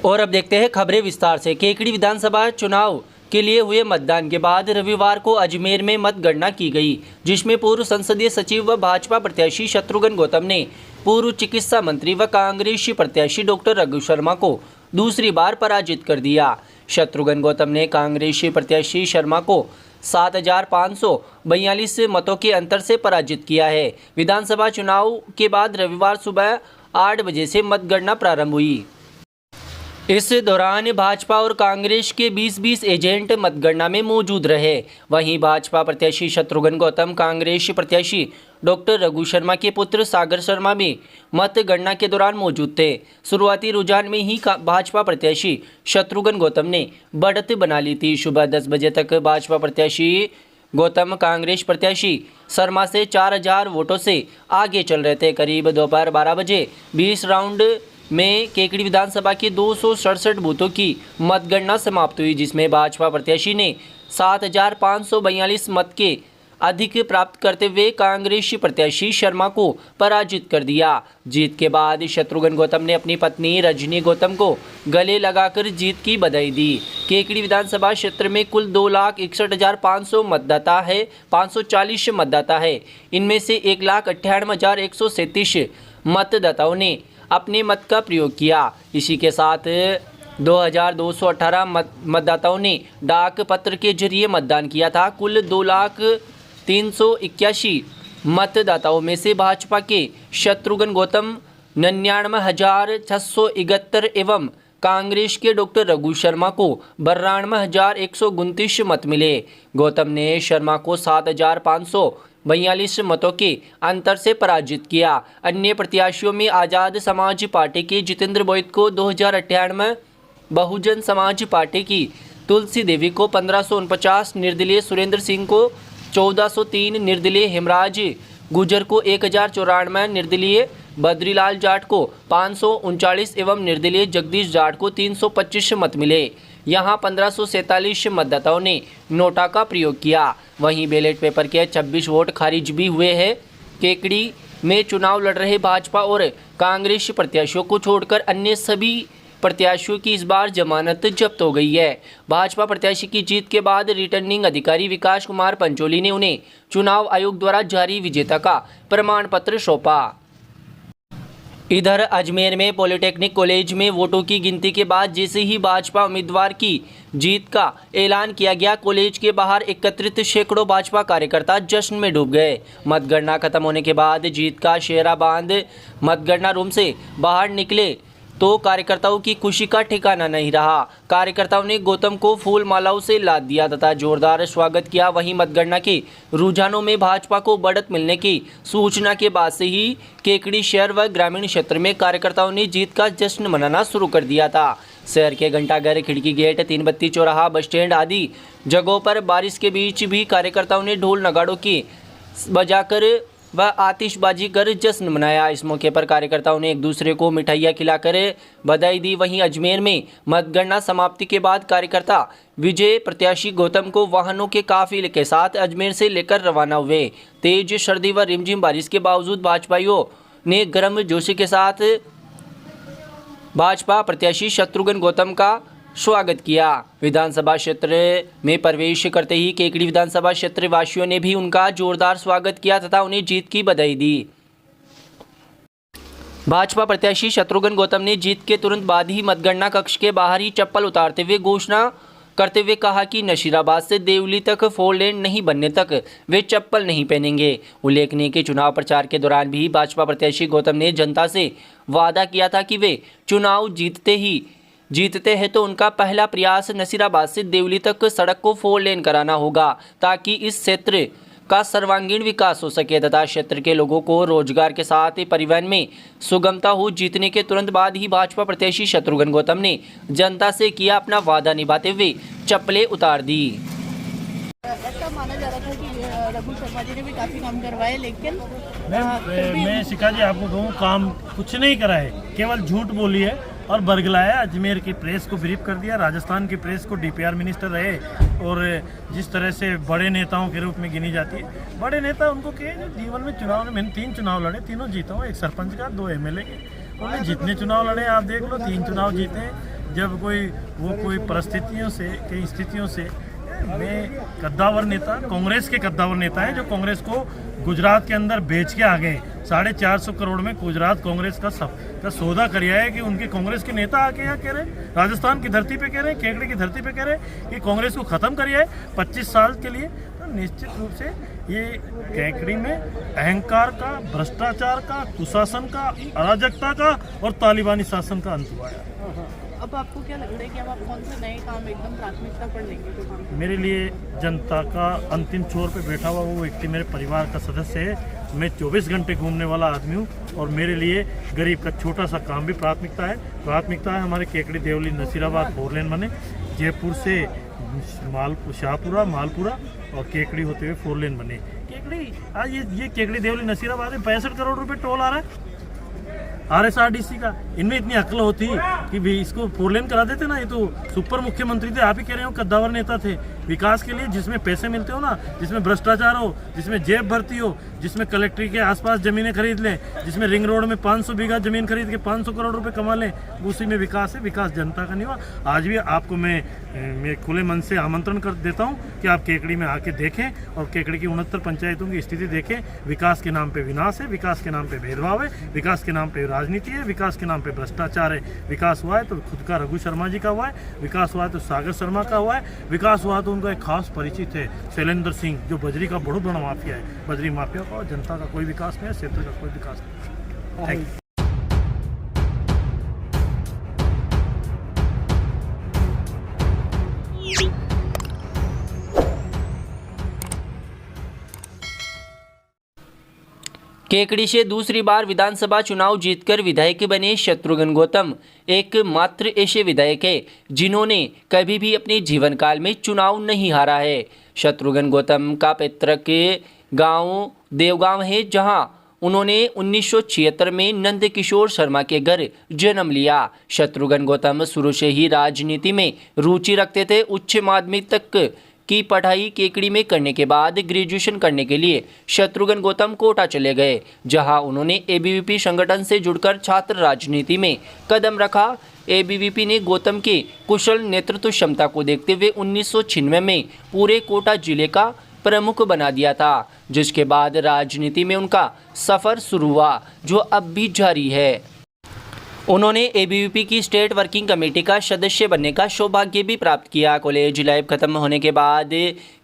और अब देखते हैं खबरें विस्तार से। केकड़ी विधानसभा चुनाव के लिए हुए मतदान के बाद रविवार को अजमेर में मतगणना की गई, जिसमें पूर्व संसदीय सचिव व भाजपा प्रत्याशी शत्रुघ्न गौतम ने पूर्व चिकित्सा मंत्री व कांग्रेसी प्रत्याशी डॉक्टर रघु शर्मा को दूसरी बार पराजित कर दिया। शत्रुघ्न गौतम ने कांग्रेसी प्रत्याशी शर्मा को 7,542 मतों के अंतर से पराजित किया है। विधानसभा चुनाव के बाद रविवार सुबह 8 बजे से मतगणना प्रारंभ हुई। इस दौरान भाजपा और कांग्रेस के 20-20 एजेंट मतगणना में मौजूद रहे। वहीं भाजपा प्रत्याशी शत्रुघ्न गौतम, कांग्रेस प्रत्याशी डॉक्टर रघु शर्मा के पुत्र सागर शर्मा भी मतगणना के दौरान मौजूद थे। शुरुआती रुझान में ही भाजपा प्रत्याशी शत्रुघ्न गौतम ने बढ़त बना ली थी। सुबह 10 बजे तक भाजपा प्रत्याशी गौतम कांग्रेस प्रत्याशी शर्मा से 4,000 वोटों से आगे चल रहे थे। करीब दोपहर 12 बजे 20 राउंड में केकड़ी विधानसभा के 267 बूथों की मतगणना समाप्त हुई, जिसमें भाजपा प्रत्याशी ने 7,542 मत के अधिक प्राप्त करते हुए कांग्रेसी प्रत्याशी शर्मा को पराजित कर दिया। जीत के बाद शत्रुघ्न गौतम ने अपनी पत्नी रजनी गौतम को गले लगाकर जीत की बधाई दी। केकड़ी विधानसभा क्षेत्र में कुल 2,61,500 मतदाता है, 540 मतदाता है। इनमें से 1,98,137 मतदाताओं ने अपने मत का प्रयोग किया। इसी के साथ 2,218 मतदाताओं ने डाक पत्र के जरिए मतदान किया था। कुल 2,03,81 मतदाताओं में से भाजपा के शत्रुघ्न गौतम 99,671 एवं कांग्रेस के डॉक्टर रघु शर्मा को 92,129 मत मिले। गौतम ने शर्मा को 7,542 मतों के अंतर से पराजित किया। अन्य प्रत्याशियों में आज़ाद समाज पार्टी के जितेंद्र बोईत को 2,098, बहुजन समाज पार्टी की तुलसी देवी को 1,549, निर्दलीय सुरेंद्र सिंह को 1,403, निर्दलीय हेमराज गुजर को 1,094, निर्दलीय बद्रीलाल जाट को 539 एवं निर्दलीय जगदीश जाट को 325 मत मिले। यहाँ 1,547 मतदाताओं ने नोटा का प्रयोग किया। वहीं बैलेट पेपर के 26 वोट खारिज भी हुए हैं। केकड़ी में चुनाव लड़ रहे भाजपा और कांग्रेस प्रत्याशियों को छोड़कर अन्य सभी प्रत्याशियों की इस बार जमानत जब्त हो गई है। भाजपा प्रत्याशी की जीत के बाद रिटर्निंग अधिकारी विकास कुमार पंचोली ने उन्हें चुनाव आयोग द्वारा जारी विजेता का प्रमाण पत्र सौंपा। इधर अजमेर में पॉलिटेक्निक कॉलेज में वोटों की गिनती के बाद जैसे ही भाजपा उम्मीदवार की जीत का ऐलान किया गया, कॉलेज के बाहर एकत्रित सैकड़ों भाजपा कार्यकर्ता जश्न में डूब गए। मतगणना खत्म होने के बाद जीत का सेहरा बांध मतगणना रूम से बाहर निकले तो कार्यकर्ताओं की खुशी का ठिकाना नहीं रहा। कार्यकर्ताओं ने गौतम को फूल मालाओं से लाद दिया तथा जोरदार स्वागत किया। वहीं मतगणना के रुझानों में भाजपा को बढ़त मिलने की सूचना के बाद से ही केकड़ी शहर व ग्रामीण क्षेत्र में कार्यकर्ताओं ने जीत का जश्न मनाना शुरू कर दिया था। शहर के घंटाघर, खिड़की गेट, 3 बत्ती चौराहा, बस स्टैंड आदि जगहों पर बारिश के बीच भी कार्यकर्ताओं ने ढोल नगाड़ों की बजाकर व आतिशबाजी कर जश्न मनाया। इस मौके पर कार्यकर्ताओं ने एक दूसरे को मिठाइयाँ खिलाकर बधाई दी। वहीं अजमेर में मतगणना समाप्ति के बाद कार्यकर्ता विजय प्रत्याशी गौतम को वाहनों के काफिले के साथ अजमेर से लेकर रवाना हुए। तेज सर्दी व रिमझिम बारिश के बावजूद भाजपाइयों ने गर्म जोशी के साथ भाजपा प्रत्याशी शत्रुघ्न गौतम का स्वागत किया। विधानसभा क्षेत्र में प्रवेश करते ही केकड़ी विधानसभा क्षेत्र वासियों ने भी उनका जोरदार स्वागत किया तथा उन्हें जीत की बधाई दी। भाजपा प्रत्याशी शत्रुघ्न गौतम ने जीत के तुरंत बाद ही मतगणना कक्ष के बाहर ही चप्पल उतारते हुए घोषणा करते हुए कहा कि नशीराबाद से देवली तक 4 लेन नहीं बनने तक वे चप्पल नहीं पहनेंगे। उल्लेखनीय कि चुनाव प्रचार के दौरान भी भाजपा प्रत्याशी गौतम ने जनता से वादा किया था कि वे चुनाव जीतते हैं तो उनका पहला प्रयास नसीराबाद से देवली तक सड़क को 4 लेन कराना होगा, ताकि इस क्षेत्र का सर्वांगीण विकास हो सके तथा क्षेत्र के लोगों को रोजगार के साथ परिवहन में सुगमता हो। जीतने के तुरंत बाद ही भाजपा प्रत्याशी शत्रुघ्न गौतम ने जनता से किया अपना वादा निभाते हुए चप्पलें उतार दी। ऐसा माना जा रहा था कि रघु शर्मा जी ने भी काफी काम करवाए, लेकिन मैं शिखा जी आपको कहूँ, काम कुछ नहीं करा है, केवल झूठ बोली है और बरगलाया। अजमेर की प्रेस को ब्रीफ कर दिया, राजस्थान की प्रेस को डीपीआर मिनिस्टर रहे और जिस तरह से बड़े नेताओं के रूप में गिनी जाती है, बड़े नेता उनको कहे जीवन में चुनाव में मैंने 3 चुनाव लड़े, तीनों जीता हूँ, एक सरपंच का, 2 एमएलए के। उन्होंने जितने चुनाव लड़े आप देख लो, 3 चुनाव जीते हैं, जब कोई परिस्थितियों से, कई स्थितियों से मैं कद्दावर नेता, कांग्रेस के कद्दावर नेता हैं जो कांग्रेस को गुजरात के अंदर बेच के आ गए। 450 करोड़ में गुजरात कांग्रेस का सौदा करिया है कि उनके कांग्रेस के नेता आके यहाँ कह रहे, राजस्थान की धरती पे कह रहे, केकड़ी की धरती पे कह रहे कि कांग्रेस को ख़त्म करिया है 25 साल के लिए। तो निश्चित रूप से ये केकड़ी में अहंकार का, भ्रष्टाचार का, कुशासन का, अराजकता का और तालिबानी शासन का अंत हुआ है। अब आपको क्या लग रहा है कि अब आप कौन से नए काम एकदम प्राथमिकता पर लेंगे जो काम? मेरे लिए जनता का अंतिम छोर पे बैठा हुआ वो व्यक्ति मेरे परिवार का सदस्य है। मैं 24 घंटे घूमने वाला आदमी हूँ और मेरे लिए गरीब का छोटा सा काम भी प्राथमिकता है। प्राथमिकता है हमारे केकड़ी देवली नसीराबाद 4 लेन बने, जयपुर से शाहपुरा मालपुरा और केकड़ी होते हुए 4 लेन बने। केकड़ी आज ये केकड़ी देवली नसीराबाद में 65 करोड़ रुपए टोल आ रहा है RSRDC का। इनमें इतनी अक्ल होती कि भी इसको 4 लेन करा देते ना। ये तो सुपर मुख्यमंत्री थे, आप ही कह रहे हो कद्दावर नेता थे। विकास के लिए जिसमें पैसे मिलते हो ना, जिसमें भ्रष्टाचार हो, जिसमें जेब भरती हो, जिसमें कलेक्ट्री के आसपास जमीनें खरीद लें, जिसमें रिंग रोड में 500 बीघा जमीन खरीद के 500 करोड़ रुपए कमा लें, उसी में विकास है। विकास जनता का नहीं हुआ। आज भी आपको मैं खुले मन से आमंत्रण कर देता हूँ कि आप केकड़ी में आके देखें और केकड़ी की 69 पंचायतों की स्थिति देखें। विकास के नाम पे विनाश है, विकास के नाम पे भेदभाव है, विकास के नाम पे राजनीति है, विकास के नाम पे भ्रष्टाचार है। विकास हुआ है तो खुद का रघु शर्मा जी का हुआ है, विकास हुआ है तो सागर शर्मा का हुआ है, विकास हुआ तो उनका एक खास परिचित है शैलेंद्र सिंह, जो बजरी का बहुत बड़ा माफिया है। बजरी माफिया का और जनता का कोई विकास नहीं है, क्षेत्र का कोई विकास नहीं। Thank you. केकड़ी से दूसरी बार विधानसभा चुनाव जीतकर विधायक बने शत्रुघ्न गौतम एकमात्र ऐसे विधायक है जिन्होंने कभी भी अपने जीवन काल में चुनाव नहीं हारा है। शत्रुघ्न गौतम का पैतृक गांव देवगांव है, जहां उन्होंने 1976 में नंद किशोर शर्मा के घर जन्म लिया। शत्रुघ्न गौतम शुरू से ही राजनीति में रुचि रखते थे। उच्च माध्यमिक तक की पढ़ाई केकड़ी में करने के बाद ग्रेजुएशन करने के लिए शत्रुघ्न गौतम कोटा चले गए, जहां उन्होंने एबीवीपी संगठन से जुड़कर छात्र राजनीति में कदम रखा। एबीवीपी ने गौतम के कुशल नेतृत्व क्षमता को देखते हुए 1996 में पूरे कोटा जिले का प्रमुख बना दिया था, जिसके बाद राजनीति में उनका सफ़र शुरू हुआ, जो अब भी जारी है। उन्होंने एबीवीपी की स्टेट वर्किंग कमेटी का सदस्य बनने का सौभाग्य भी प्राप्त किया। कॉलेज लाइफ खत्म होने के बाद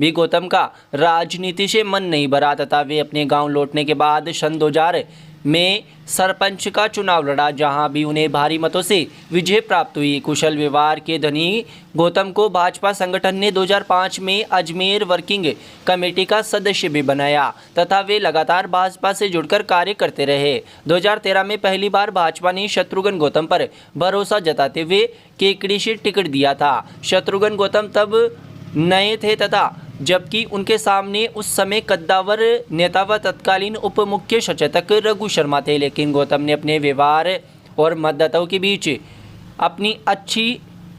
भी गौतम का राजनीति से मन नहीं भरा तथा वे अपने गांव लौटने के बाद सन 2000 में सरपंच का चुनाव लड़ा, जहां भी उन्हें भारी मतों से विजय प्राप्त हुई। कुशल व्यवहार के धनी गौतम को भाजपा संगठन ने 2005 में अजमेर वर्किंग कमेटी का सदस्य भी बनाया तथा वे लगातार भाजपा से जुड़कर कार्य करते रहे। 2013 में पहली बार भाजपा ने शत्रुघ्न गौतम पर भरोसा जताते हुए केकड़ी से टिकट दिया था। शत्रुघ्न गौतम तब नए थे तथा जबकि उनके सामने उस समय कद्दावर नेता व तत्कालीन उप मुख्य सचेतक रघु शर्मा थे, लेकिन गौतम ने अपने व्यवहार और मतदाताओं के बीच अपनी अच्छी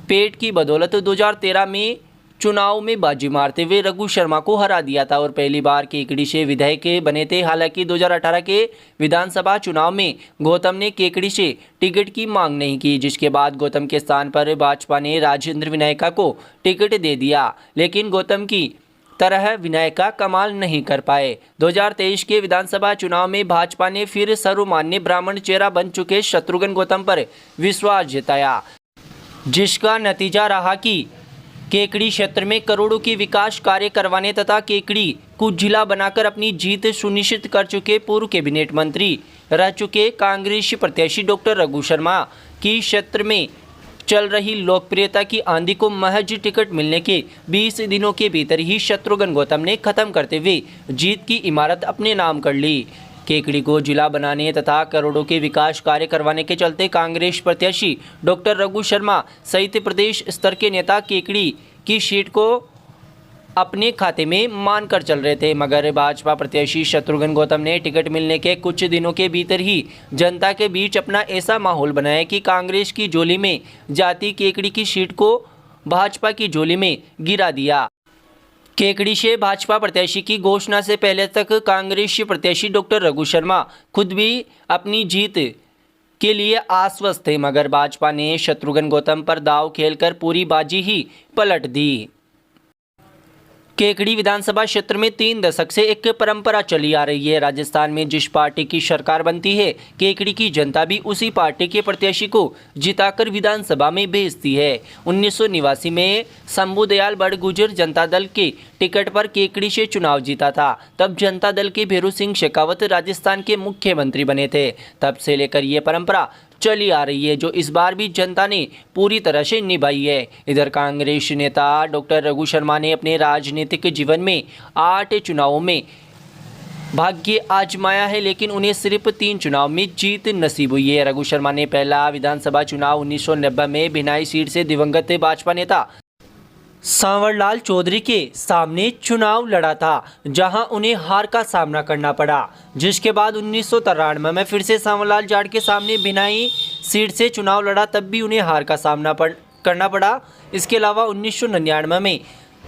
पेट की बदौलत 2013 में चुनाव में बाजी मारते हुए रघु शर्मा को हरा दिया था और पहली बार केकड़ी से विधायक बने थे। हालांकि 2018 के विधानसभा चुनाव में गौतम ने केकड़ी से टिकट की मांग नहीं की, जिसके बाद गौतम के स्थान पर भाजपा ने राजेंद्र विनायका को टिकट दे दिया, लेकिन गौतम की तरह विनायका कमाल नहीं कर पाए। 2023 के विधानसभा चुनाव में भाजपा ने फिर सर्वमान्य ब्राह्मण चेहरा बन चुके शत्रुघ्न गौतम पर विश्वास जताया, जिसका नतीजा रहा कि केकड़ी क्षेत्र में करोड़ों की विकास कार्य करवाने तथा केकड़ी को जिला बनाकर अपनी जीत सुनिश्चित कर चुके पूर्व कैबिनेट मंत्री रह चुके कांग्रेस प्रत्याशी डॉक्टर रघु शर्मा की क्षेत्र में चल रही लोकप्रियता की आंधी को महज टिकट मिलने के 20 दिनों के भीतर ही शत्रुघ्न गौतम ने खत्म करते हुए जीत की इमारत अपने नाम कर ली। केकड़ी को जिला बनाने तथा करोड़ों के विकास कार्य करवाने के चलते कांग्रेस प्रत्याशी डॉक्टर रघु शर्मा सहित प्रदेश स्तर के नेता केकड़ी की सीट को अपने खाते में मानकर चल रहे थे, मगर भाजपा प्रत्याशी शत्रुघ्न गौतम ने टिकट मिलने के कुछ दिनों के भीतर ही जनता के बीच अपना ऐसा माहौल बनाया कि कांग्रेस की झोली में जाती केकड़ी की सीट को भाजपा की झोली में गिरा दिया। केकड़ी से भाजपा प्रत्याशी की घोषणा से पहले तक कांग्रेस प्रत्याशी डॉक्टर रघु शर्मा खुद भी अपनी जीत के लिए आश्वस्त थे, मगर भाजपा ने शत्रुघ्न गौतम पर दाव खेलकर पूरी बाजी ही पलट दी। केकड़ी विधानसभा क्षेत्र में 3 दशक से एक परंपरा चली आ रही है। राजस्थान में जिस पार्टी की सरकार बनती है, केकड़ी की जनता भी उसी पार्टी के प्रत्याशी को जिताकर विधानसभा में भेजती है। 1989 में शंभू दयाल बड़गुजर जनता दल के टिकट पर केकड़ी से चुनाव जीता था। तब जनता दल के भैरू सिंह शेखावत राजस्थान के मुख्यमंत्री बने थे। तब से लेकर ये परंपरा चली आ रही है, जो इस बार भी जनता ने पूरी तरह से निभाई है। इधर कांग्रेस नेता डॉक्टर रघु शर्मा ने अपने राजनीतिक जीवन में 8 चुनावों में भाग्य आजमाया है, लेकिन उन्हें सिर्फ 3 चुनाव में जीत नसीब हुई है। रघु शर्मा ने पहला विधानसभा चुनाव 1990 में भिनाई सीट से दिवंगत भाजपा नेता सांवरलाल चौधरी के सामने चुनाव लड़ा था, जहां उन्हें हार का सामना करना पड़ा। जिसके बाद 1993 में फिर से सांवरलाल जाट के सामने भिनाई सीट से चुनाव लड़ा, तब भी उन्हें हार का सामना करना पड़ा। इसके अलावा 1999 में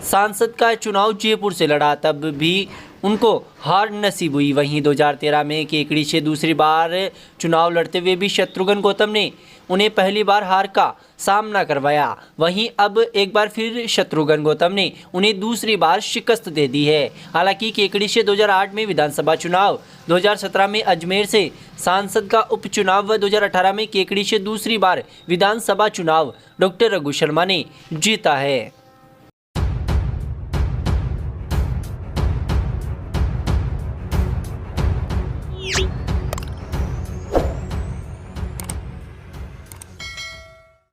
सांसद का चुनाव जयपुर से लड़ा, तब भी उनको हार नसीब हुई। वहीं 2013 में केकड़ी से दूसरी बार चुनाव लड़ते हुए भी शत्रुघ्न गौतम ने उन्हें पहली बार हार का सामना करवाया। वहीं अब एक बार फिर शत्रुघ्न गौतम ने उन्हें दूसरी बार शिकस्त दे दी है। हालांकि केकड़ी से 2008 में विधानसभा चुनाव, 2017 में अजमेर से सांसद का उपचुनाव व 2018 में केकड़ी से दूसरी बार विधानसभा चुनाव डॉक्टर रघु शर्मा ने जीता है।